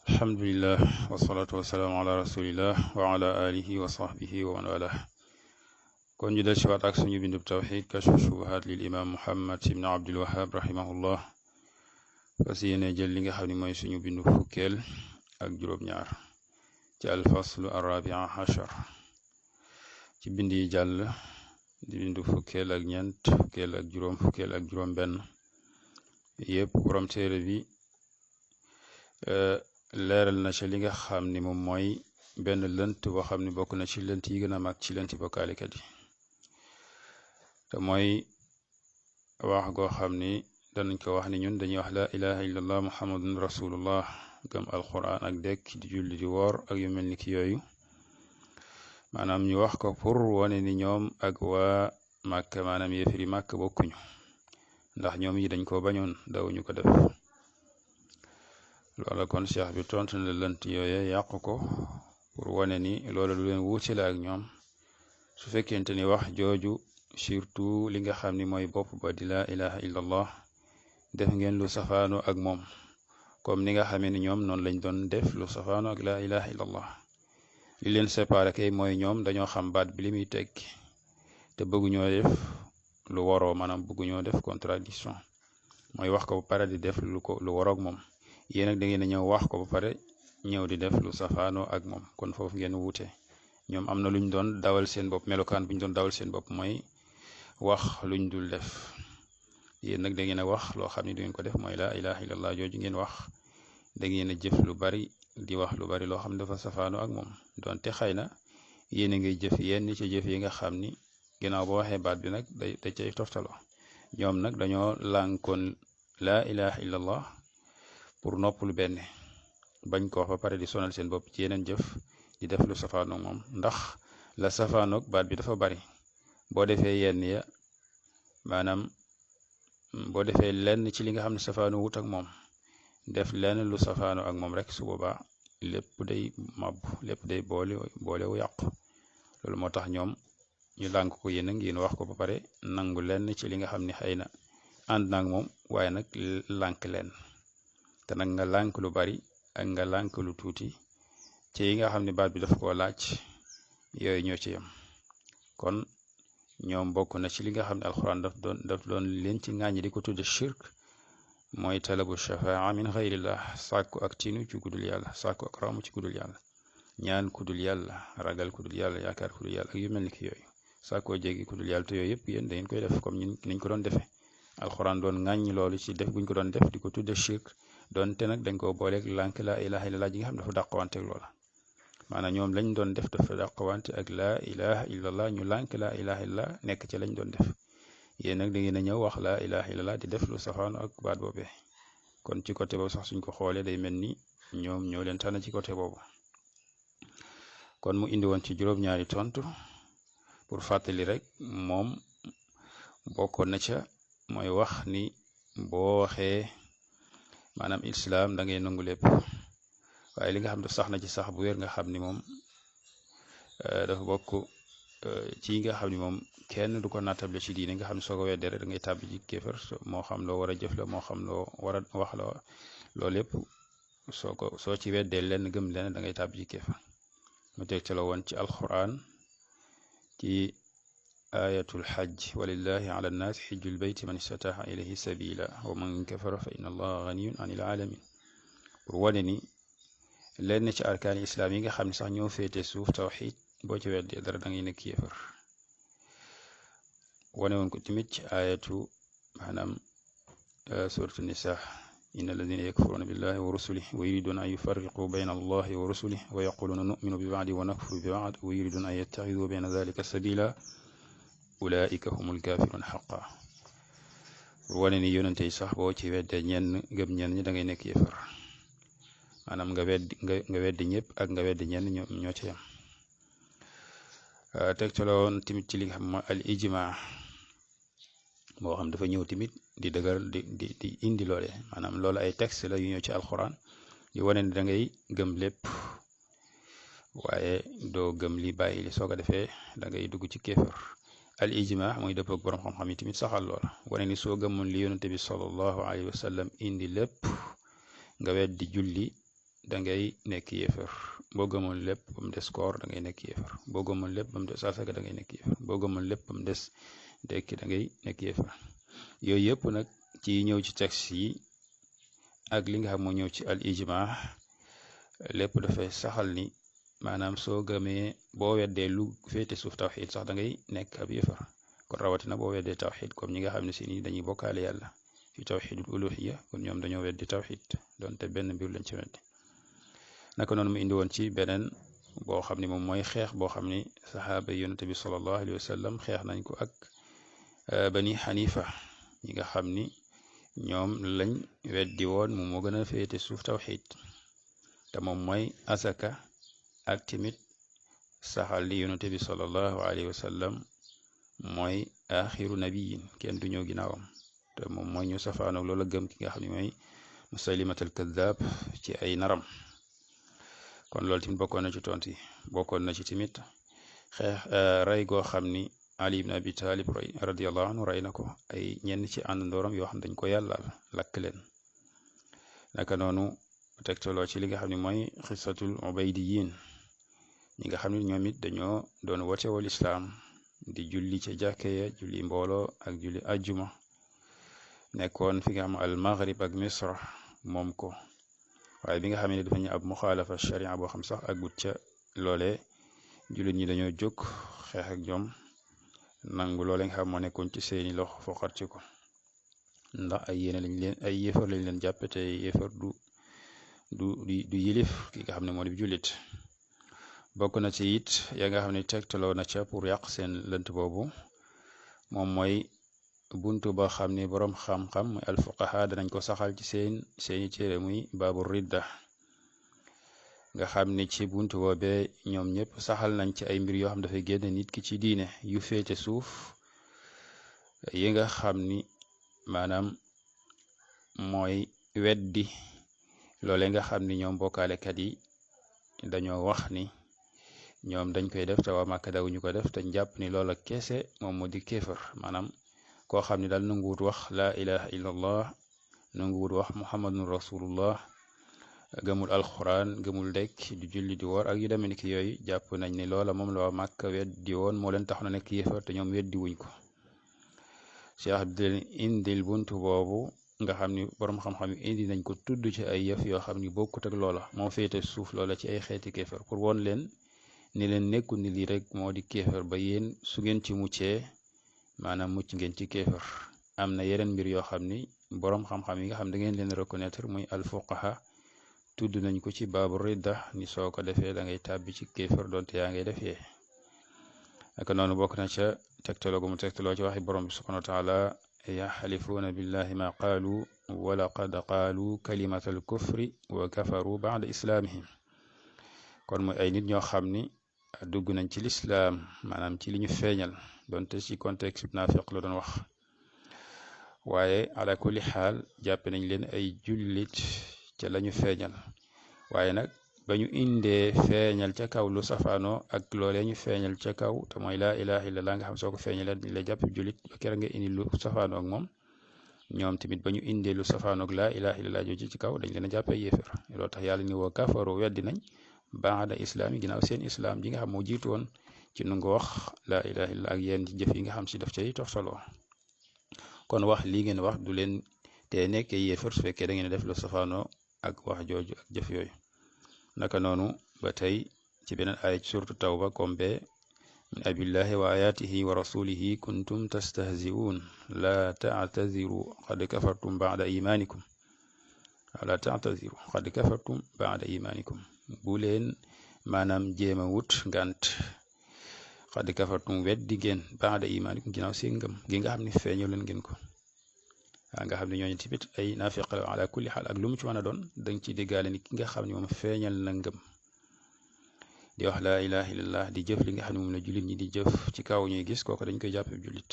alhamdulillah wasalaatu wasalaamu ala rasulillah wa ala alihi wa sahbihi wa man wala kon ñu del si waat ak suñu bindub tawxid kashfu shubuhat lil imam muhammad ibn abdul wahab rahimahullah fas yéene jël li nga xam ne mooy suñu bindu fukkeel ak juróom-ñaar ci alfaslu arrabia achar ci bind yi jàll di bindu fukkeel ak ñeent fukkeel ak juróom fukkeel ak juróom benn yëpp borom téere bi leeral na ci li nga xam ni moom mooy benn lënt boo xam ne bokk na ci lënt yi gën a mag ci lënti bokkaalikat yi te mooy wax goo xam ni danañ ko wax ni ñun dañuy wax la ilaha illallah muhammadun rasulullah gëm alquran ak dekk di julli di woor ak yu mel ni ki yooyu maanaam ñu wax ko pour wane ni ñoom ak waa màkk maanaam yéefiri màkk bokkuñu ndax ñoom yi dañ ko bañoon dawuñu ko def loola kon cheikh bi tontu na lënt yooye yàq ko pour wane ni loola lu leen wuute la ak ñoom su fekkente ni wax jooju surtout li nga xam ni mooy bopp ba di la ilaha illallah def ngeen lu safaano ak moom comme ni nga xamee ni ñoom noonu lañ doon def lu safaano ak la ilaha illallah li leen séparé kay mooy ñoom dañoo xam baat bi li muy tekki te bëgguñoo def lu waroo maanaam bëgguñoo def contradiction mooy wax ko ba pare di def lu waroog moom yéen nag da ngeen a ñëw wax ko ba pare ñëw di def lu safaano ak moom kon foofu ngeen wuute ñoom am na luñ doon dawal seen bopp melokaan buñ doon dawal seen bopp mooy wax luñ dul def yéen nag da ngeen a wax loo xam ne du ngeen ko def mooy la ilaha illallah jooju ngeen wax da ngeen a jëf lu bari di wax lu bari loo xam ne dafa safaano ak moom donte xëy na yéen a ngay jëf yenn ci jëf yi nga xam ni ginnaaw boo waxee baat bi nag da cay toftaloo ñoom nag dañoo lànkoon la ilaha illallah pour noppalu benn bañ ko wax ba pare di sonal seen bopp ci yeneen jëf di def lu safaanoog moom ndax la safaanoog baat bi dafa bari boo defee yenn ya maanaam boo defee lenn ci li nga xam ne safaano wut ak moom def lenn lu safaano ak moom rek su boobaa lépp day mabbu lépp day boolewu yàqu loolu moo tax ñoom ñu lànk ko yéen a ngeen wax ko ba pare nangu lenn ci li nga xam ne xëy na ànd naag moom waaye nag lànk leen te nag nga lànk lu bari ak nga lànk lu tuuti ci yi nga xam ne baat bi daf koo laaj yooyu ñoo ci yem kon ñoom bokk na ci li nga xam ne alxuraan daf doon leen ci ŋàññi di ko tudde shirk mooy talabu shafaa min xayrillah sàkku ak tinu ci kudul yàlla sàkku ak ramu ci kudul yàlla ñaan kudul yàlla ragal kudul yàlla yaakaar kudul yàlla ak yu mel ni ki yooyu sàkkoo jéggi kudul yàlla te yooyu yëpp yéen da ngeen koy def comme niñ ko doon defee alxuraan doon ŋàññi loolu ci def buñ ko doon def di ko tudde shirk doonte nag dañ ko booleeg lànk la ilaha illallah ji nga xam dafa dàqwante ak loola maanaam ñoom lañ doon def dafa dàqwante ak la ilaha illallah ñu lànk la ilaha illallah nekk ci lañ doon def yéen nag da ngeen a ñëw wax la ilaha illallah di def lu safaano ak baat boobee kon ci côté boobu sax suñ ko xoolee day mel ni ñoom ñoo leen tànn ci côté boobu kon mu indi woon ci juróom-ñaari tontu pour fàttali rek moom bokkoon na ca mooy wax ni boo waxee maanaam islam da ngay nangu lépp waaye li nga xam ne sax na ci sax bu wér nga xam ni moom dafa bokk ci nga xam ni moom kenn du ko nattable ci diine nga xam ne soo ko weddee rek da ngay tàbbi ci kéefar moo xam loo war a jëf la moo xam loo war a wax la loolu lépp soo ci weddee lenn gëm lenn da ngay tàbbi ci kéefar mu teg ca la woon ci alquran ci ayatul xajj walillahi ala nnaasi xijjul bayti man istataha ilayhi sabila wa man kafara fa inna allaha ganiyun anil alamin pour wane ni lenn ci arkaani islam yi nga xam ne sax ñoo féete suuf tawxid boo ci weddee dara da ngay nekk yéefar wane woon ko tamit ci ayatu maanaam suratu nisa inna alladina yakfuruna billahi wa rusulihi wa yuriduna an yufarriqu bayna allahi wa rusulihi wa yaquluna nu'minu bi ba'di wa nakfuru bi ba'd wa yuriduna an yattaxidu bayna dhalika sabila ulaika humul kafirun xaqa wane ni yonente yi sax boo ci weddee ñenn gëm ñenn ñi da ngay nekk yéefar maanaam nga weddi ñëpp ak nga weddi ñenn ñoo ci yam tegtaloon tamit ci li nga xam mooy al ijma moo xam dafa ñëw tamit di dëgëral di indi loole maanaam loolu ay texte la yu ñëw ci alquran di wane ni da ngay gëm lépp waaye doo gëm li bàyyi li soo ko defee da ngay dugg ci kéefar al ijma muy dëpp ak borom xam-xam yi tamit saxal loola wane ni soo gëmoon li yonente bi sallallahu alayhi wa sallam indi lépp nga weddi julli da ngay nekk yéefar boo gëmoon lépp ba mu des koor da ngay nekk yéefar boo gëmoon lépp ba mu des asaka da ngay nekk yéefar boo gëmoon lépp ba mu des dekki da ngay nekk yéefar yooyu yëpp nag ci ñëw ci texte yi ak li nga xam moo ñëw ci al ijma lépp dafay saxal ni maanaam soo gëmee boo weddee lu féete suuf tawxid sax da ngay nekk ab yéefar kon rawatina boo weddee tawxid comme ñi nga xam ne si ni dañuy bokkaale yàlla fi tawxidul uluhiya kon ñoom dañoo weddi tawxid donte benn mbir lañ ci weddi naka noonu mu indi woon ci beneen boo xam ni moom mooy xeex boo xam ni saxaaba yi yonente bi sallallahu alayhi wa sallam xeex nañ ko ak bani xanifa ñi nga xam ni ñoom lañ weddi woon moom moo gën a féete suuf tawxid te moom mooy asaka ak timit saxal li yonente bi sallallahu alayhi wa sallam mooy axiru nabiyin kenn du ñëw ginnaawam te moom mooy ñu safaanoog loola gëm ki nga xam ne mooy musaylimatal kaddaab ci ay naram kon loolu tamit bokkoon na ci tontu yi bokkoon na ci tamit xeex rey goo xam ni Ali ibn Abi Talib radiyallahu anhu rey na ko ay ñenn ci àndandooram yoo xam dañ ko yàllaal lakk leen naka noonu tegtaloo ci li nga xam ne mooy xisatul ubaydiyin ñi nga xam ne ñoom it dañoo doon wote wal islaam di julli ca jàkke ya julli mbooloo ak julli ajjuma nekkoon fi nga xam al maghrib ak misra moom ko waaye bi nga xam ne dafa ñu ab muxaalafa sharia boo xam sax ak gut ca loole jullit ñi dañoo jóg xeex ak ñoom nangu loole nga xam moo nekkoon ci seeni loxo foqat ci ko ndax ay yéene lañ leen ay yéefar lañ leen jàppe te yéefar du yilif ki nga xam ne moo di jullit bokk na ci it ya nga xam ne tegtaloo na ca pour yàq seen lënt boobu moom mooy buntu ba xam ni boroom xam-xam muy alfuqaha danañ ko saxal ci seeni téere muy baabu ridda nga xam ni ci buntu boobee ñoom ñëpp saxal nañ ci ay mbir yoo xam dafay génne nit ki ci diine yu féete suuf yi nga xam ni maanaam mooy weddi loole nga xam ni ñoom bokkaalekat yi dañoo wax ni ñoom dañ koy def te waa Màkka dawuñu ko def te jàpp ni loola kese moom moo di kéefar maanaam koo xam ne daal nanguwut wax laa ilaha illallah nanguwut wax muhammadun rasulullah gëmul alquran gëmul dekk di julli di woor ak yu demee ni ki yooyu jàpp nañ ni loola moom la waa Màkka weddi woon moo leen tax na nekk yéefar te ñoom weddi wuñ ko cheikh bi leen indil buntu boobu nga xam ni borom xam-xam yi indi nañ ko tudd ci ay yëf yoo xam ni bokkut ak loola moo féete suuf loola ci ay xeeti kéefar pour woon leen ni leen nekku ni lii rek moo di kéefar ba yéen su ngeen ci muccee maanaam mucc ngeen ci kéefar am na yeneen mbir yoo xam ni boroom xam-xam yi nga xam da ngeen leen reconnaître muy alfuqaha tudd nañ ko ci baabu ridda ni soo ko defee da ngay tàbbi ci kéefar doonte yaa ngay defee naka noonu bokk na ca tegtaloo gu mu tegtaloo ci waxi borom bi subhanahu wa taala yaxalifuuna billahi ma qaalu wa laqad qaalu kalimata al kufri wa kafaru ba'da islaamihim kon muy ay nit ñoo xam ni dugg nañ ci lislaam maanaam ci li ñu feeñal donte ci contexte naafiq la doon wax waaye ala kulli xaal jàppe nañ leen ay jullit ca la ñu feeñal waaye nag ba ñu indee feeñal ca kaw lu safaanoo ak loolee ñu feeñal ca kaw te mooy laa ilaha illallah nga xam soo ko feeñalee di la jàpp jullit ba kera nga indi lu safaanoo ak moom ñoom tamit ba ñu indee lu safaanoo ak laa ilaha illallah jooju ci kaw dañ leen a jàppee yéefar loolu tax yàlla ni woo kafaru weddi nañ baada islaam yi ginnaaw seen islaam ji nga xam moo jiitu woon ci nu nga wax laa ilaha illallah ak yenn jëf yi nga xam si daf cay toftaloo kon wax lii ngeen wax du leen te nekkee yéefar su fekkee da ngeen def lu safaanoo ak wax jooju ak jëf yooyu naka noonu ba tey ci beneen aaya ci suratu tawba kombe min abillahi wa ayatihi wa rasulihi kuntum tastahzi'un la ta'taziru qad kafartum ba'da imanikum la ta'taziru qad kafartum ba'da imanikum bu leen maanaam jéem a wut ngant qad kafartum weddi ngeen ba'da imanikum ginnaaw seen ngëm gi nga xam ne feeñu leen ngeen ko nga xam ne ñooñu tamit ay naafiq la ala kulli xaal ak lu mu ci mën a doon dañ ci déggaale ni ki nga xam ne moom feeñal na ngëm di wax laa ilaha illallah di jëf li nga xam ne moom la jullit ñi di jëf ci kaw ñuy gis kooku dañ koy jàppe jullit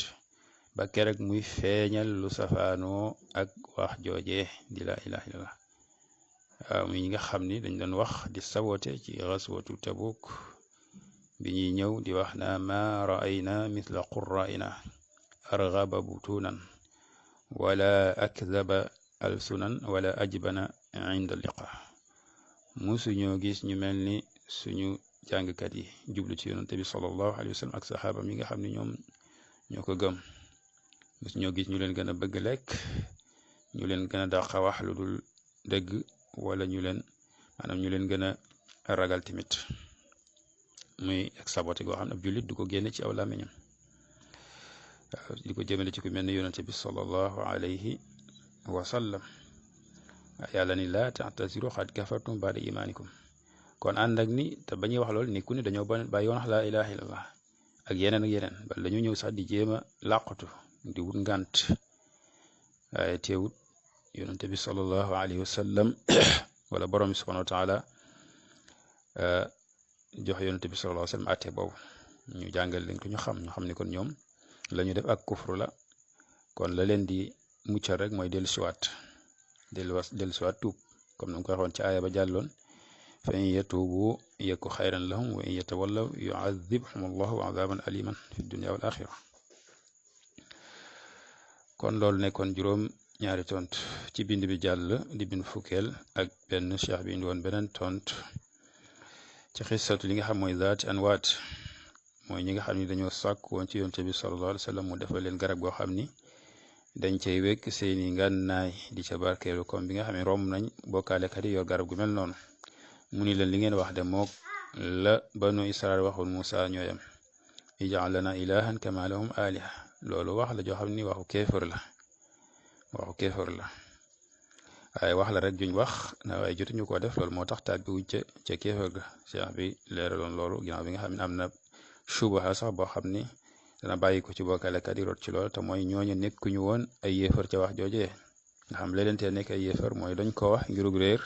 ba kerek muy feeñal lu safaanoo ak wax joojee di laa ilaha illallah waaw muy ñi nga xam ni dañ doon wax di sabote ci xaswatu tabuk bi ñuy ñëw di wax na ma ra'ayna mithla qurra'ina arghaba butunan wala akdaba alsunan wala ajbana inda liqa musuñoo gis ñu mel ni suñu jàngkat yi jublu ci yonante bi sallallahu alayhi wa sallam ak saxaaba mi nga xam ne ñoom ñoo ko gëm musuñoo gis ñu leen gën a bëgg lekk ñu leen gën a dàq wax lu dul dëgg wala ñu leen gën a ragal tamit muy ak saboté goo xam ne ab jullit du ko génne ci aw làmmiñam di ko jëmale ci ku mel ni yonante bi sallallahu alayhi wa sallam yàlla ni laa ta'tasiru qad kafartum ba'da imaanikum kon ànd ak ni te ba ñuy wax lool ni ku ni dañoo bàyyi woon wax laa ilaha illallah ak yeneen bal dañu ñëw sax di jéem a làqatu di wut ngànt waaye teewut yonante bi sallallahu alayhi wa sallam wala borom bi subhanahu wa taala jox yonante bi sallallahu alayhi wa sallam atte boobu ñu jàngal leen ko ñu xam ni kon ñoom la ñu def ak kufru la kon la leen di muccal rek mooy dellusiwaat tuub comme na mu ko waxoon ci aaya ba jàlloon fa in yatuubu yaku xayran lahum wa in yatawallaw yu'adhibhum allahu azaban aliman fi dunya wal axira kon loolu nekkoon juróom ñaari tont ci bind bi jàll di bind fukkeel ak benn cheikh bi indi woon beneen tont ci xissatu li nga xam mooy zaati anwaat mooy ñi nga xam ni dañoo sàkk woon ci yonte bi sallallahu alayhi wa sallam mu defal leen garab goo xam ni dañ cay wekk seeni ngànnaay di ca barkeelu comme bi nga xam ne romb nañ bokkaalekat yi yor garab gu mel noonu mu ni leen li ngeen wax de mook la banu israel waxul Musa ñooyam ij'al lana ilahan kama lahum aliha loolu wax la joo xam ni waxu kéefër la waaye wax la rek juñ wax na waaye jotuñu ko def loolu moo tax tàbbi wuñ ca kéefër ga cheikh bi leeraloon loolu ginnaaw bi nga xam ne am na subaha sax boo xam ni dana bàyyi ko ci bokkaalekat yi rot ci loolu te mooy ñooñu nekkuñu woon ay yéefar ca wax joojee nga xam leelentee nekk ay yéefar mooy dañ ko wax ngirug réer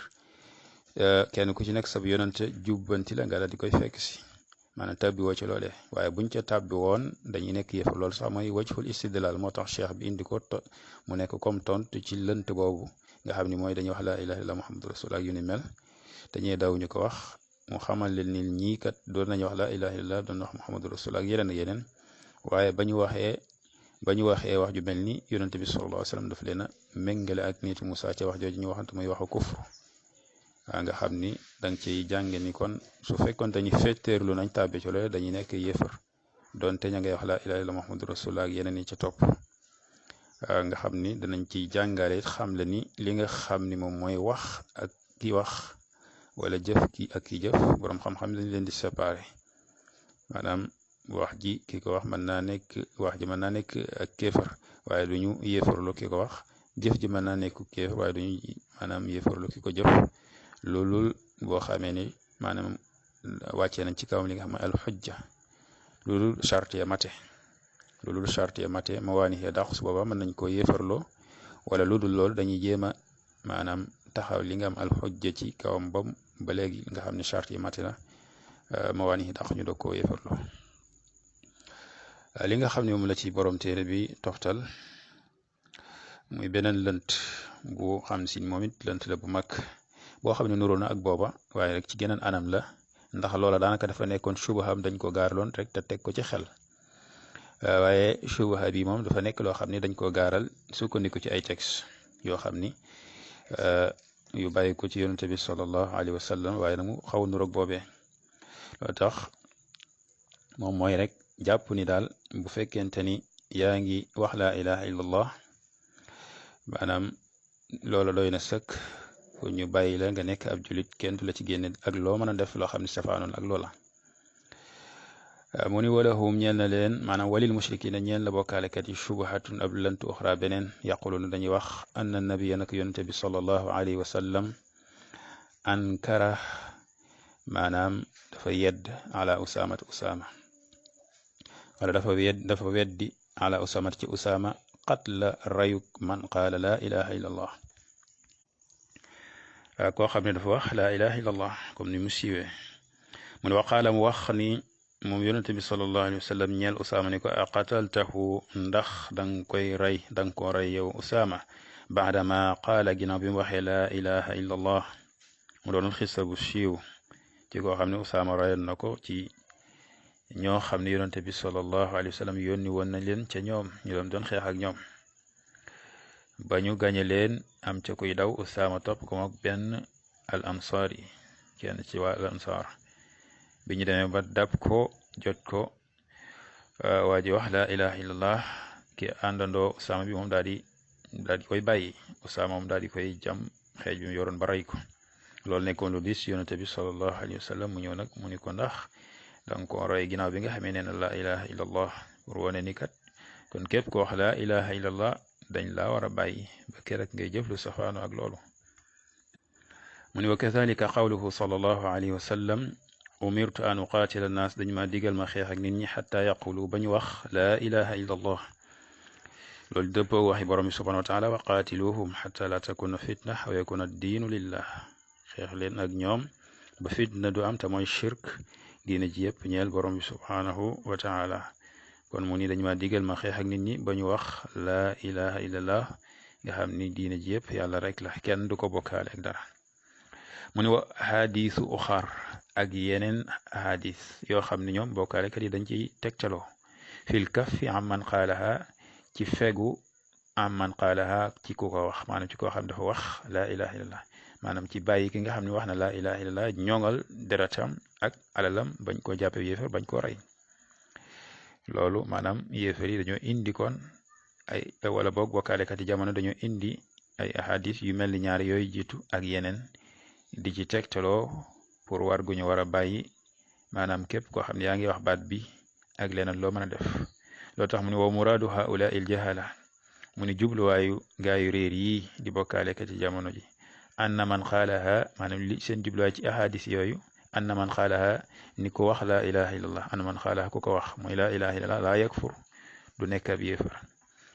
kenn ku ci nekk sab yonante jubbanti la nga la di koy fekk si maanaam tabbi woo ci loolee waaye buñ ca tabbi woon dañuy nekk yéefar loolu sax mooy wajhul istidlal moo tax cheikh bi indi ko mu nekk comme tontu ci lënt boobu nga xam ni mooy dañuy wax laa ilaha illallah muhammadu rasul ak yu ni mel dañuy daw ñu ko wax mu xamal leen ni ñii kat doon nañu wax laa ilaha illallah doon wax muhammadu rasul ak yeneen waaye ba ñu waxee wax ju mel ni yonente bi sallallahu alayhi wa sallam daf leen a méngale ak nit Musaa ca wax jooju ñu waxante muy waxu kufru nga xam ni danga ciy jànge ni kon su fekkoon dañuy fetteerlu nañ tàbbi ci loolu dañuy nekk yéefar doonte ña ngay wax laa ilaaha illallaah muhammadu rasulullah ak yeneen yi ca topp nga xam ni danañ ciy jàngale xam le ni li nga xam ni moom mooy wax ak ki wax wala jëf ki ak ki jëf borom xam-xam dañ leen di séparé maanaam wax ji ki ko wax mën naa nekk ak kéefar waaye du ñu yéefarlu ki ko wax jëf ji mën naa nekk kéefar waaye du ñu maanaam yéefarlu ki ko jëf loolu boo xamee ni maanaam wàccee nañ ci kawam li nga xam ne alxujja loolu charte ya mate mawaani ya dàqu su booba mën nañ ko yéefarloo wala lu dul loolu dañuy jéem a maanaam taxaw li nga am alxujja ci kawam ba léegi nga xam ne charte yi mate na mawaani yi dàqu ñu doog koo yéefarloo li nga xam ne moom la ci borom téere bi toxtal muy beneen lënt bu xam si moom it lënt la bu mag boo xam ne nuroo na ak booba waaye rek ci geneen anam la ndax loola daanaka dafa nekkoon subahaam dañ ko gaaraloon rek te teg ko ci xel waaye subaha bi moom dafa nekk loo xam ne dañ ko gaaral sukkandiku ci ay texte yoo xam ni yu bàyyi ko ci yonente bi sallallahu alayhi wa sallam waaye nag mu xaw a nuroog boobee loo tax moom mooy rek jàpp ni daal bu fekkente ni yaa ngi wax laa ilaha illallah maanaam loola doy na sëkk pour ñu bàyyi la nga nekk ab julit kenn du la ci génne ak loo mën a def loo xam ne safaanoon ak loola mu ni walahum ñeel na leen maanaam walil mushrikina ñeel na bokkaalekat yi shubuhatun ab lantu oxra beneen yaquluna dañuy wax anna nabiya nag yonente bi sallallahu alayhi wa sallam ankara maanaam dafa yedd ala usama wala dafa weddi ala usama ci usama qatla rayuk man qaala laa ilaha illa allah koo xam ne dafa wax laa ilaha illa allah comme ni mu siiwee mu ne waqaala mu wax ni moom yonente bi sallallahu alayhi wa sallam ñeel usama ni ko a qataltahu ndax danga koy rey danga ko rey yow usama baadama qaala ginnaaw bi mu waxee laa ilaha illa allah mu doon xissa bu siiw ci koo xam ne usama reyoon na ko ci ñoo xam ne yonente bi sallallahu alayhi wa sallam yónni woon na leen ca ñoom ñu doon xeex ak ñoom ba ñu gañe leen am ca kuy daw usama topp ko mook benn al ansari kenn ci waa Ansaar bi ñu demee ba dab ko jot ko waa ji wax laa ilaha illallah ki àndandoo Usaama bi moom daal di koy bàyyi Usaama moom daal di koy jam xeej bi mu yoroon ba rey ko loolu nekkoon lu dis yonente bi sallallahu alayhi wa sallam mu ñëw nag mu ni ko ndax danga ko roy ginnaaw bi nga xamee nee na laa ilaha illallah pour wane ni kat kon képp ko wax laa ilaha illallah dañ laa war a bàyyi ba keroog ngay jëf lu safaano ak loolu mu ni wa kadhalika qawluhu sallallahu alayhi wa sallam umirtu an uqaatila annaas dañ ma digal ma xeex ak nit ñi xataa yaqulu ba ñu wax laa ilaha illallah loolu dëppoo waxi borom bi subhanahu wa taala wa qaatiluhum xata la takuna fitna wa yakuna addiinu lillah xeex leen ak ñoom ba fitna du am te mooy shirk diine ji yëpp ñeel borom bi subhanahu wa taala kon mu ni dañ ma digal ma xeex ak nit ñi ba ñu wax laa ilaha illallah nga xam ni diine ji yëpp yàlla rek la kenn du ko bokkaale ak dara mu ni wa hadisu uxar ak yeneen hadis yoo xam ne ñoom bokkaalekat yi dañ ciy tegtaloo fil kaffi amman qaalaha ci fegu amman qaalaha ci ku ko wax maanaam ci koo xam dafa wax laa ilaha illallah maanaam ci bàyyi ki nga xam ne wax na laa ilaha illallah ñoŋal deretam ak alalam bañ koo jàppe yéefar bañ koo rey loolu maanaam yéefar yi dañoo indi kon ay wala boog bokkaalekat yi jamono dañoo indi ay ahadis yu mel ni ñaari yooyu jiitu ak yeneen di ci tegtaloo pour war gu ñu war a bàyyi maanaam képp koo xam ne yaa ngi wax baat bi ak leneen loo mën a def loo tax mu ne wa muraadu haula il jahala mu ni jubluwaayu gaayu réer yi di bokkaalekat ci jamono ji anna man xaalaha maanaam li seen jubluwaay ci ahadis yooyu anna man xaalaha ni ko wax laa ilaha illallah anna man xaalaha ku ko wax mooy laa ilaha illallah laa yakfur du nekk ab yéefar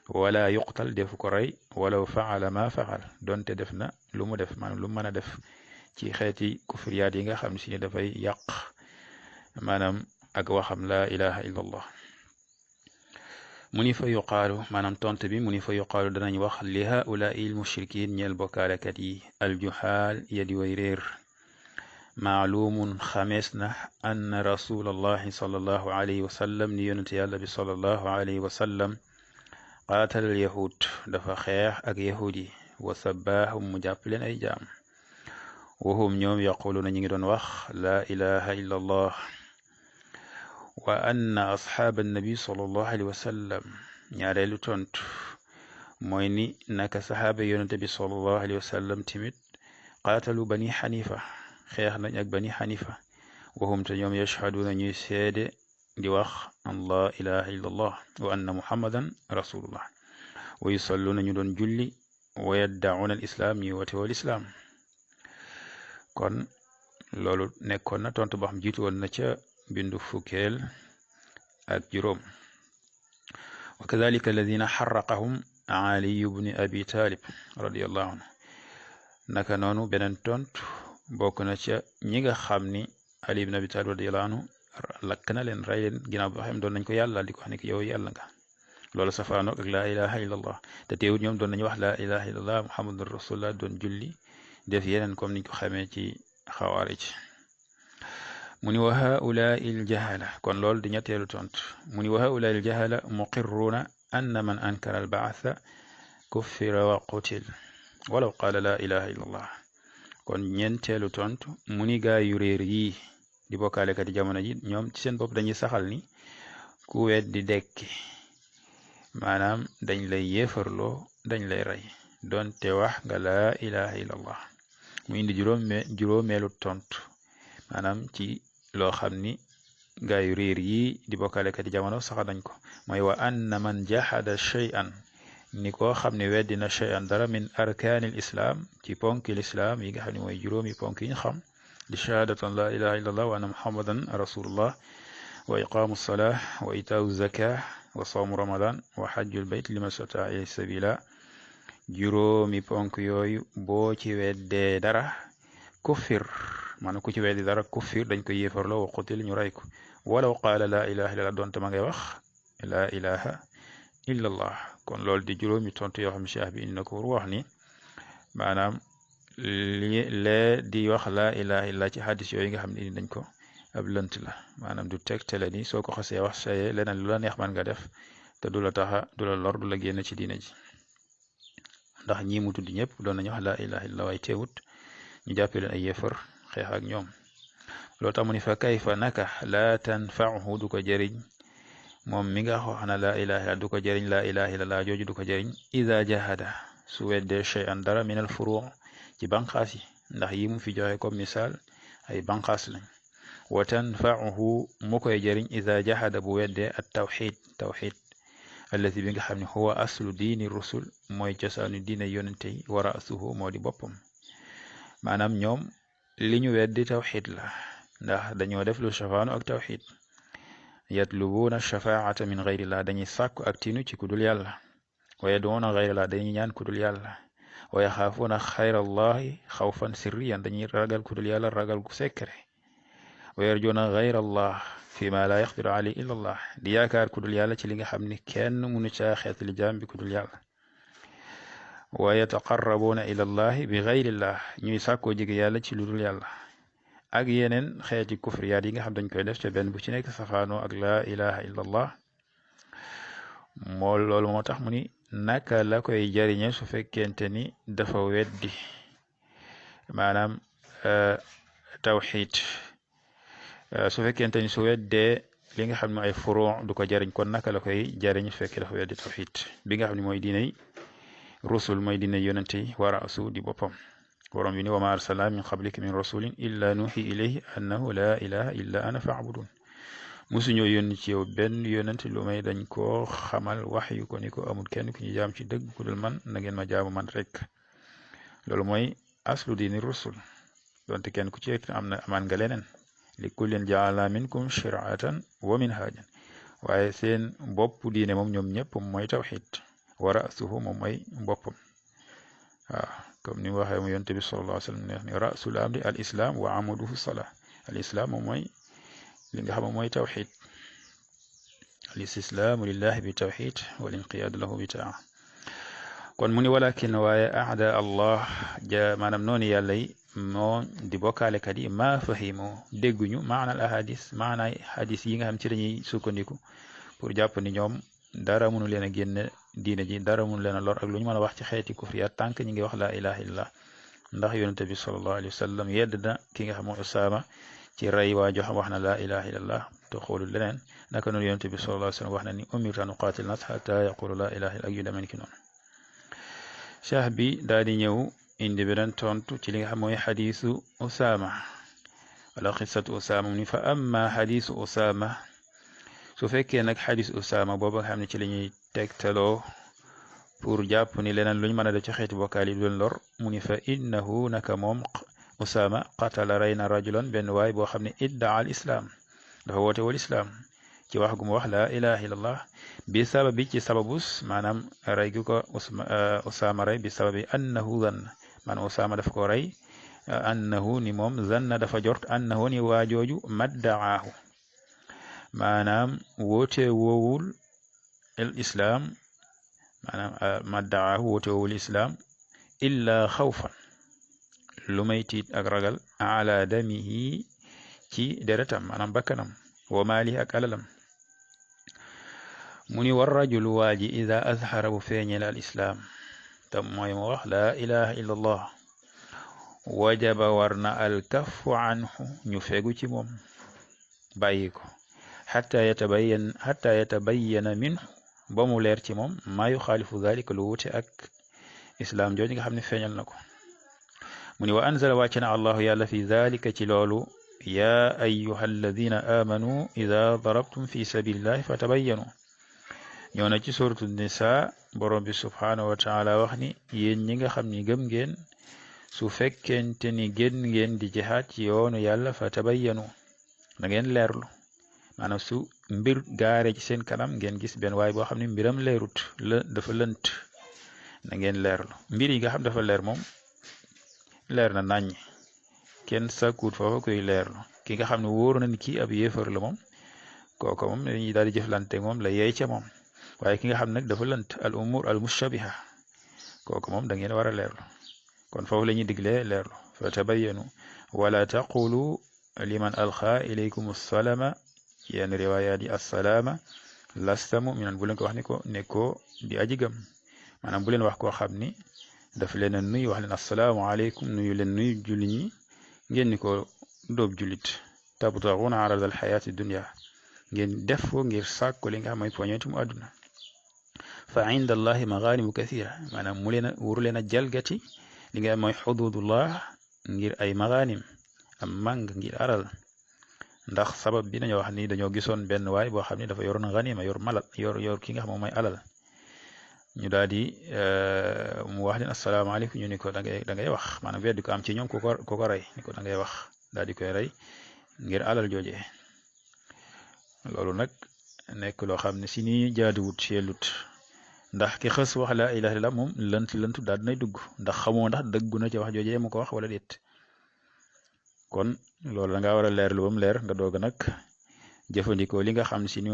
wala yuqtal defu ko rey walaw faala ma faal donte def na lu mu def maanaam lu mu mën a def ci xeeti kufriyaat yi nga xam ne si dafay yàq maanaam ak waxam laa ilaha illallah mu ni fa yuqaalu maanaam tontu bi mu ni fa yuqaalu danañ wax li haulai il mushrikin ñeel bokkaalekat yi aljuhaal yadi way réer maalumun xamees na anna rasulallahi sallallahu alayhi wa sallam ni yonente yàlla bi sallallahu alayhi wa sallam qaatalal yahud dafa xeex ak yahud yi wa sabaahum mu jàpp leen ay jaam wahum ñoom yaquluna ñi ngi doon wax laa ilaha illa allah wa anna asxaaba annabi sallallahu alayhi wa sallam ñaareelu tontu mooy ni naka saxaaba yonente bi sallallahu alayhi wa sallam timit qaatalu bani xanifa xeex nañ ak bani xanifa wahum te ñoom yashhaduna ñuy seede di wax an laa ilaha illa allah wa anna muhammadan rasulullah wa yusalluna ñu doon julli wa yaddauna al islam ñuy wote wal islam kon loolu nekkoon na tontu boo xam jiitu woon na ca bindu fukkeel ak juróom wa kadhalika alladina xaraqahum ali ibn abi talib radiallahu anhu naka noonu beneen tontu bokk na ca ñi nga xam ni ali ibn abi talib radiallahu anhu lakk na leen rey leen ginnaaw boo xam doon nañ ko yàlla di ko wax ne yow yàlla nga loolu safaanoog ak laa ilaha illallah te teewul ñoom doon nañu wax laa ilaha illallah muhammadur rasulullah doon julli def yeneen comme niñ ko xamee ci xawaarij mu ni wa haulaa il jahala kon loolu di ñetteelu tontu mu ni wa haulaa il jahala muqirruuna anna man ankara al baatha kuffira wa qutil walaw qaala laa ilaha illallah kon ñeenteelu tontu mu ni gaa yu réer yi di bokkaalekat yi jamono ji ñoom ci seen bopp dañuy saxal ni ku weddi dekki maanaam dañ lay yéefarloo dañ lay rey doonte wax nga laa ilaha illallah mu indi juróomeelu tontu maanaam ci loo xam ni gaa yu réer yi di bokkaalekat yi jamono saxal nañ ko mooy wa anna man jahada shay'an ni koo xam ne weddi na shay'an dara min arkaanil islam ci ponki lislaam yi nga xam ne mooy juróomi ponk yi ñu xam di shahadatan la ilaha illallah wa anna muhammadan rasulullah wa iqaamu salah wa itaau zaka wa sawmu ramadan wa hajjul bayt liman stata ilayhi sabila juróomi ponk yooyu boo ci weddee dara kuffir maanaam ku ci weddi dara kuffir dañ ko yéefarloo wa qutil ñu rey ko walaw qaala laa ilaha illallah doonte ma ngay wax laa ilaha illallah kon loolu di juróomi tontu yoo xam cheikh bi indi na ko pour wax ni maanaam lee di wax laa ilaha illallah ci hadis yooyu nga xam ne indi nañ ko ab lënt la maanaam du tegtale ni soo ko xasee wax saye leneen lu la neex man nga def te du la taxa du la lor du la génn ci diina ji ndax ñi mu tudd ñëpp doon nañu wax laa ilaha illallah waaye teewut ñu jàppee leen ay yéefar xeex ak ñoom loo tax mu ni fa kayfa naka laa tanfa'uhu du ko jëriñ moom mi nga wax na laa ilaha illa du ko jëriñ laa ilaha illallah jooju du ko jëriñ ida jahada su weddee shay'an dara min al furu' ci banqaas yi ndax yi mu fi joxe comme misaal ay banqaas lañ wa tanfa'uhu mu koy jëriñ ida jahada bu weddee at tawxid allati bi nga xam ne huwa aslu diini rusul mooy cosaanu diine yonente yi wa ra'suhu moo di boppam maanaam ñoom li ñu weddi tawxid la ndax dañoo def lu safaanu ak tawxid yatlubuuna shafaata min gayrillah dañuy sàkku ak tinu ci kudul yàlla wa yaduuna gayrillah dañuy ñaan kudul yàlla wa yaxaafuuna xayrallahi xawfan sirriyan dañuy ragal kudul yàlla ragal gu secret wa yarjuuna gayrallah fi ma la yaqdiru alayhi illa allah di yaakaar kudul yàlla ci li nga xam ni kenn mënu caa xeetali jaam bi kudul yàlla wa yataqarrabuuna ila allahi bi gayrillah ñuy sàkkoo jege yàlla ci lu dul yàlla ak yeneen xeeti kufriyaat yi nga xam dañ koy def te benn bu ci nekk safaanoo ak laa ilaha illa allah loolu moo tax mu ni naka la koy jariñe su fekkente ni dafa weddi maanaam tawxid su fekkente ni su weddee li nga xam ne ay furu' du ko jariñ kon naka la koy jariñ su fekkee dafa weddi tawxid bi nga xam ne mooy diiney rusul mooy diiney yonente yi wa ra'su di boppam borom bi ni wa ma arsalna min qablika min rasulin illa nuhi ilayhi annahu la ilaha illa ana fa'budun musuñoo yónni ci yow benn yonent lu may dañ koo xamal wax yu ko ni ko amul kenn ku ñu jaam ci dëgg ku dul man na ngeen ma jaamu man rek loolu mooy aslu diini rusul donte kenn ku ci rek amaan nga leneen li kullin ja'alna minkum shir'atan wa minhajan waaye seen bopp diine moom ñoom ñëpp mooy tawxid wa ra'suhu moom mooy boppam waaw comme ni mu waxee mu yonent bi sallallahu alayhi wa sallam neex ni ra'sul amri al islam wa amuduhu salah al islam moom mooy li nga xam mooy tawxid al istislaamu lillahi bi tawxid wal inqiyaadu lahu bi taa kon mu ni walakin waaye aada allah maanaam noonu yàlla yi moo di bokkaalekat yi maa fahimu dégguñu maanaal ahadis maanaay hadis yi nga xam ci dañuy sukkandiku pour jàpp ni ñoom dara mënu leen a génne diine ji dara mënu leen a lor ak lu ñu mën a wax ci xeeti kufriyaat tànk ñi ngi wax laa ilaha illallah ndax yonente bi sallallahu alayhi wa sallam yedd na ki nga xam mooy Usaama ci rey waa jox wax na laa ilaha illallah te xoolul leneen naka noonu yonente bi sallallahu alayhi wa sallam wax na ni umirtu an uqaatil nas xata yaqulu laa ilaha illa ak yu demee ki noonu cheikh bi daal di ñëw indi beneen tontu ci li nga xam mooy xadisu Usaama wala xisatu Usaama mu ni fa amma xadisu Usaama su fekkee nag xadis Usaama booba nga xam ne ci la ñuy tegtaloo pour jàpp ni leneen luñ mën a def ci xeeti bokkaal yi du leen lor mu ni fa innahu naka moom Usaama qatala rey na rajulan benn waay boo xam ne iddaa al islaam dafa woote wal islaam ci wax gu mu wax laa ilaha illallah bi sababi ci sababus maanaam rey gu ko Usaama rey bi sababi annahu zann maanaam Usaama daf ko rey annahu ni moom zanna dafa jort annahu ni waajooju maddaahu maanaam woote woowul al islaam maanaam maddaahu woote woowul islaam illa xawfan lu may tiit ak ragal ala damihi ci deretam maanaam bakkanam wa maalihi ak alalam mu ni war rajulu waaji ida azhara bu feeñel al islaam tam mooy mu wax laa ilaha illa allah wajaba war na al kaffu anhu ñu fegu ci moom bàyyi ko xata yatabayyana minhu ba mu leer ci moom maa yuxaalifu dalika lu wute ak islaam jooju nga xam ne feeñal na ko mu ni wa anzala wàcce na allahu yàlla fi dalika ci loolu yaa ayyuha alladina amanu ida darabtum fi sabilillahi fatabayyanu ñëw na ci suratu nisa borom bi subhaanahu wa taala wax ni yéen ñi nga xam ni gëm ngeen su fekkente ni génn ngeen di jihaad ci yoonu yàlla fatabayyanu na ngeen leerlu maanaam su mbir gaare ci seen kanam ngeen gis benn waay boo xam ne mbiram leerut dafa lënt na ngeen leerlu mbir yi nga xam dafa leer moom leer na naññ kenn sakkuut foofa koy leerlu ki nga xam ne wóoru na ni kii ab yéefar la moom kooku moom dañuy daal di jëflante moom la yeey ca moom waaye ki nga xam nag dafa lënt al umur al mushabiha kooku moom da ngeen war a leerlu kon foofu la ñuy diglee leerlu fa tabayyanu wala taqulu liman alxa ilaykum assalama yenn riwaayaat yi assalaama lasta muminan bu leen ko wax ni ko nekkoo di aji gëm maanaam bu leen wax koo xam ni daf leen a nuyu wax leen assalaamu aleykum nuyu leen nuyu julli ñi ngeen ni ko doob julit tabtaxuna arada al xayaati dunia ngeen def ko ngir sàkku li nga xam mooy poñeeti mu àdduna fa inda allahi maganimu kathira maanaam mu leen a wuru leen a jalgati li nga xam mooy xududullah ngir ay maganim am màng ngir alal ndax sabab bi dañoo wax ni dañoo gisoon benn waay boo xam ne dafa yoroon ganima yor malal yor ki nga xam moom mooy alal ñu daal di mu wax leen asalaamaaleykum ñu ni ko da ngay wax maanaam weddi ko am ci ñoom ku ko rey ni ko da ngay wax daal di koy rey ngir alal jooje loolu nag nekk loo xam ne si ni jaaduwut seelut ndax ki xës wax laa ilaha illallah moom lënt daal dinay dugg ndax xamoo ndax dëggu na ci wax jooje mu ko wax wala déet kon loolu da ngaa war a leer lu bam leer nga doog nag jëfandikoo li nga xam si ni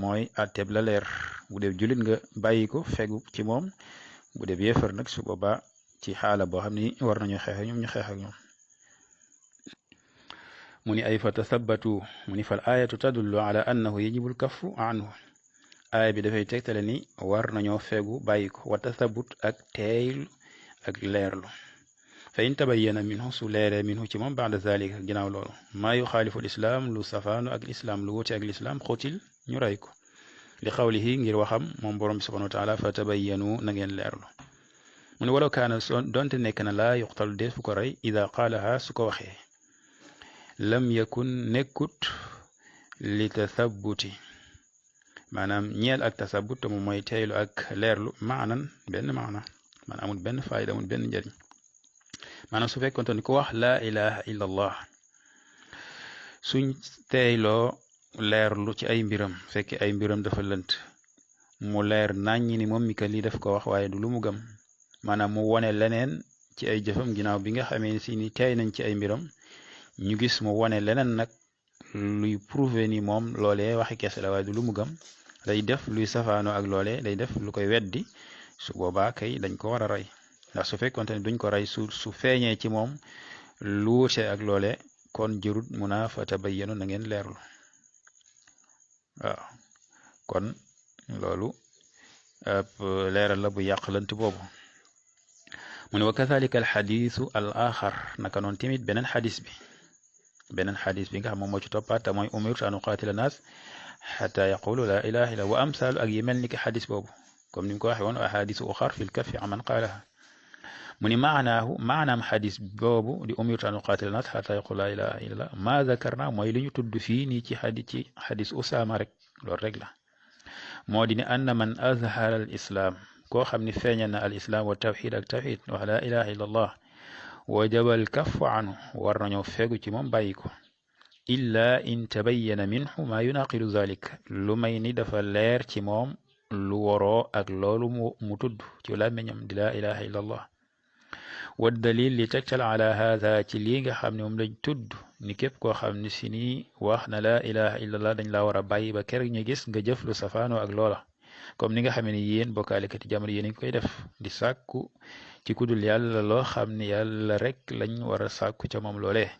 mooy atteb la leer bu dee julit nga bàyyi ko fegu ci moom bu dee yéefar nag su boobaa ci xaala boo xam ni war nañu xeex ak ñoom ñu xeex ak ñoom mu ni ay fa tathabatu mu ni fal ayatu tadullu ala annahu yajibu lkaffu anhu aaya bi dafay tegtale ni war nañoo fegu bàyyi ko wa tathabut ak teeylu ak leerlu fa in tabayyana minhu su leeree minhu ci moom ba'da zalika ginnaaw loolu maa yuxaalifu lislaam lu safaanu ak lislaam lu wuute ak lislaam xutil ñu rey ko li xawlihi ngir waxam moom borom bi subhanahu wa taala fa tabayyanu na ngeen leerlu mu ne walaw kaana donte nekk na laa yuqtalu dee fu ko rey ida qaalaha su ko waxee lam yakun nekkut li tathabuti maanaam ñeel ak tasabut te moom mooy teeylu ak leerlu maanan benn maana maanaam amul benn faayda amul benn njëriñ maanaam su fekkoon ni ko wax laa ilaha illa allah suñ teeyloo leerlu ci ay mbiram fekke ay mbiram dafa lënt mu leer naññi ni moom mi ka lii daf ko wax waaye du lu mu gëm maanaam mu wone leneen ci ay jëfam ginnaaw bi nga xamee si ni teey nañ ci ay mbiram ñu gis mu wone leneen nag luy prouver ni moom loolee waxi kese la waaye du lu mu gëm day def luy safaanoo ak loolee day def lu koy weddi su boobaa kay dañ ko war a rey ndax su fekkonte ne duñ ko rey su feeñee ci moom lu wuute ak loole kon jërut mun a fa tabayyanu na ngeen leerlu waaw kon loolu ab leeral la bu yàq lant boobu mu ne wa kadhalika al xadisu al axar naka noon tamit beneen xadis bi nga xam moom moo ci toppaat te mooy umirtu an uqaatila naas xata yaqulu la ilaha illa wa amsaalu ak yi mel ni ki xadis boobu comme ni mu ko waxee woon ahadisu uxar fi lkafi aman qaalaha mu ni maanaam xadis boobu di umirtu an uqaatila naas xata yaqulu la ilaha illa ma zakarna mooy li ñu tudd fii nii ci xadis Usaama rek loolu rek la moo di ne anna man azhara al islaam koo xam ni feeñal na al islaam wa tawxid ak tawxid wax la ilaha illa allah wajaba al kaffu anhu war nañoo fegu ci moom bàyyi ko illa in tabayyana minhu ma yunaqidu zalik lu may ni dafa leer ci moom lu waroo ak loolu mu tudd ci làmmiñam di la ilaha illa allah wa dalil li tegtal ala hada ci lii nga xam ne moom lañ tudd ni képp koo xam ne si nii wax na la ilaha illa allah dañ laa war a bàyyi ba keroog ñu gis nga jëf lu safaanoo ak loola comme ni nga xam ne yéen bokkaalekati jamono yéen a ngi koy def di sàkku ci kudul yàlla loo xam ne yàlla rek lañ war a sàkku ca moom loolee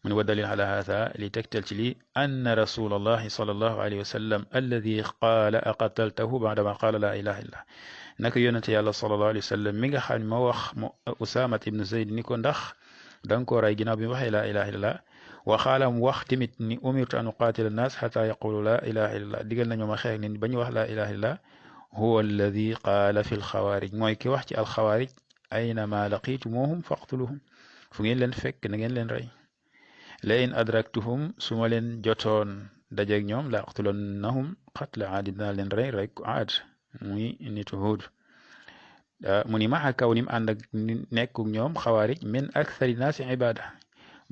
mu ne wa dalil ala hada li tegtal ci lii anna rasulallahi sallallahu alayhi wa sallam alladi qaala aqataltahu baadama qaala la ilaha illa naka yonente yàlla sallallahu alayhi wa sallam mi nga xam ne moo wax Usaama ibnu Zayd ni ko ndax danga ko rey ginnaaw bi mu waxee la ilaha illallah waxaalam wax tamit ni umirtu an uqaatila naas xata yaqulu la ilaha illallah digal nañu ma xeex ni ba ñu wax la ilaha illallah huwa alladi qaala fi lxawaarij mooy ki wax ci alxawaarij aynama laqitumuhum faqtuluhum fu ngeen leen fekk na ngeen leen rey la in adraktuhum su ma leen jotoon dajeeg ñoom la aqtulannahum qatla aad dinaa leen rey ku aad muy nitu Huud mu ni maxa kaw nim ànd ak nekku ñoom xawaarij min akthari naasi ibada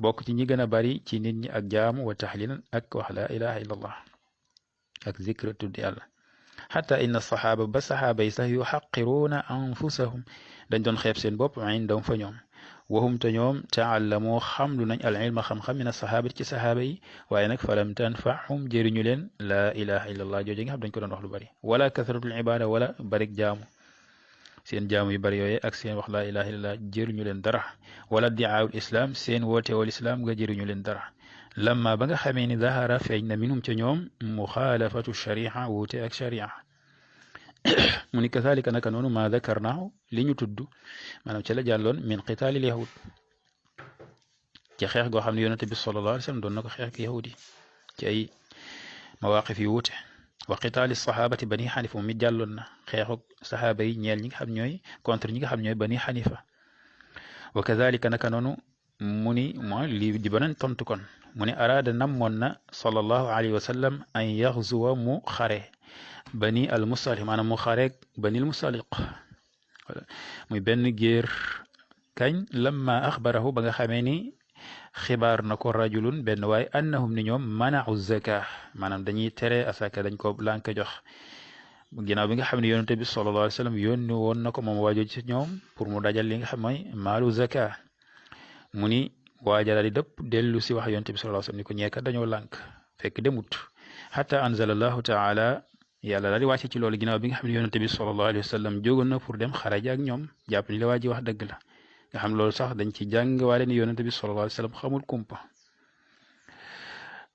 bokk ci ñi gën a bari ci nit ñi ak jaamu wa taxlilan ak wax la ilaha illa allah ak zikr tudd yàlla xata inna saxaaba ba saxaaba yi sax yuxaqiruuna anfusahum dañ doon xeeb seen bopp indahum fa ñoom wahum te ñoom taallamoo xamlu nañ al ilma xam-xam min asaxaabati ci saxaaba yi waaye nag falam tanfaxum jëriñu leen laa ilaha illa allah jooju nga xam dañ ko doon wax lu bari wala kasratul ibada wala barik jaamu seen jaamu yu bari yooye ak seen wax laa ilaha illa allah jëriñu leen dara wala diaawul islam seen woote wal islam nga jëriñu leen dara lamma ba nga xamee ni zahara feeñ na minhum ca ñoom muxaalafatu sharia wuute ak sharia mu ni kazalika naka noonu ma dakarnaahu li ñu tudd maanaam ca la jàlloon min qitaalil yahud ci xeex goo xam ne yonente bi sallallahu alayhi wa sallam doon na ko xeex ak yahudi ci ay mawaqif yu wuute wa qitaali sahabati bani xanifa moom it jàlloon na xeexuk saxaaba yi ñeel ñi nga xam ñooy contre ñi nga xam ñooy bani xanifa wa kadalika naka noonu mu ni mooy lii di beneen tontu kon mu ne araada namoon na sallallahu alayhi wa sallam an yaxzuwa mu xare bani al mustaliq maanaam mu xareeg bani al mustaliq muy benn géer kañ lamma axbarahu ba nga xamee ni xibaar na ko rajulun benn waaye annahum ni ñoom manau zaka maanaam dañuy tere asaka dañ ko lànk jox ginnaaw bi nga xam ne yonente bi sallallahu alayhi wa sallam yónni woon na ko moom waajo ci ñoom pour mu dajal li nga xam mooy maalu zaka mu ni waaja daal di dëpp dellu si wax yonente bi sallallahu alayhi wa sallam ni ko ñeekat dañoo lànk fekk demut xata anzala allahu taala yàlla daal di wàcce ci loolu ginnaaw bi nga xam ne yonente bi sallallahu alayhi wa sallam jógoon na pour dem xaraja ak ñoom jàpp ni la waa ji wax dëgg la nga xam loolu sax dañ ci jàng waale ni yonente bi sallallahu alayhi wa sallam xamul kumpa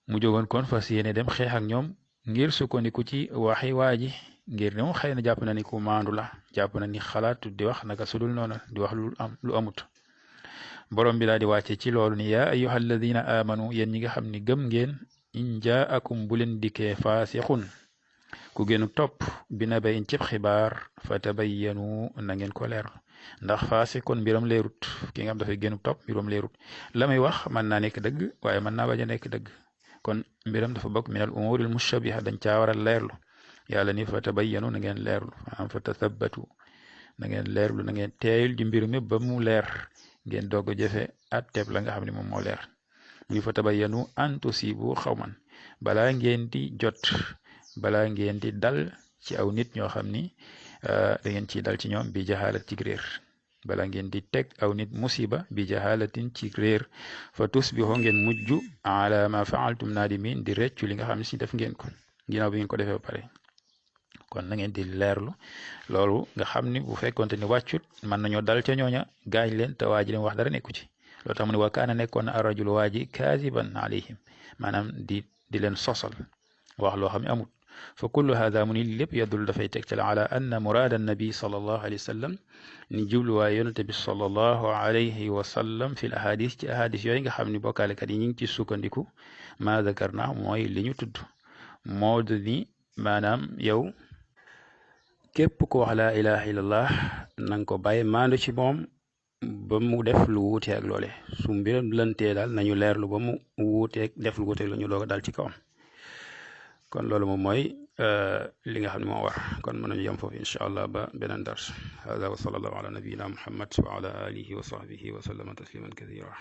mu jógoon kon fas yéene dem xeex ak ñoom ngir sukkandiku ci waxi waa ji ngir ne moom xëy na jàpp na ni ku maandu la jàpp na ni xalaatu di wax naka sudul noonu di wax lu amut borom bi daal di wàcce ci loolu ni yaa ayyuha alladina amanu yéen ñi nga xam ni gëm ngeen in jaakum bu leen dikkee faasixun ku génn topp bi na bay in cib xibaar fa tabayyanu na ngeen ko leer ndax faasixun mbiram leerut ki nga xam dafay génn topp mbiram leerut la muy wax mën naa nekk dëgg waaye mën naa bañ a nekk dëgg kon mbiram dafa bokk min al umuril mushabiha dañ caa war a leerlu yàlla ni fa tabayyanu na ngeen leerlu maanaam fa tathabbatu na ngeen leerlu na ngeen teeyul ji mbir mi ba mu leer ngeen doog a jëfe atteb la nga xam ne moom moo leer mu fa tabayyanu an tusibu xawman balaa ngeen di jot balaa ngeen di dal ci aw nit ñoo xam ni da ngeen ciy dal ci ñoom bi jahalat ci réer bala ngeen di teg aw nit musiba bi jahalatin ci réer fa tusbihu ngeen mujj ala ma faaltum nadimin di reccu li nga xam ne si def ngeen ko ginnaaw bi ngeen ko defee ba pare kon na ngeen di leerlu loolu nga xam ni bu fekkonte ni wàccut mën nañoo dal ca ñooña gaañ leen te waa ji leen wax dara nekku ci loolu tax mu ne wa kaana nekkoon na arrajul waa ji kaasiban alayhim maanaam di leen sosal wax loo xam ne amut fa kullu hada mu ni lépp yadul dafay tegtal ala anna muraada nabi sallallahu alayhi wa sallam ni jubluwaay yonente bi sallallahu alayhi wa sallam fi l ahadis ci ahadis yooyu nga xam ni bokkaalekat yi ñu ngi ci sukkandiku ma zakarna mooy li ñu tudd moo di maanaam yow képp ko wax laa ilaha illallah nanga ko bàyyi maandu ci moom ba mu def lu wuuteeg ak loole su mbiram lantee daal nañu leerlu ba mu wuuteeg def lu wuuteeg la ñu doog a daal ci kawam kon loolu moom mooy li nga xam ne moo war kon mën nañu yem foofu incha allah ba beneen dars hada wa sallallahu ala nabiyina muhammad wa ala alihi wa sahbihi wa sallama tasliman kathira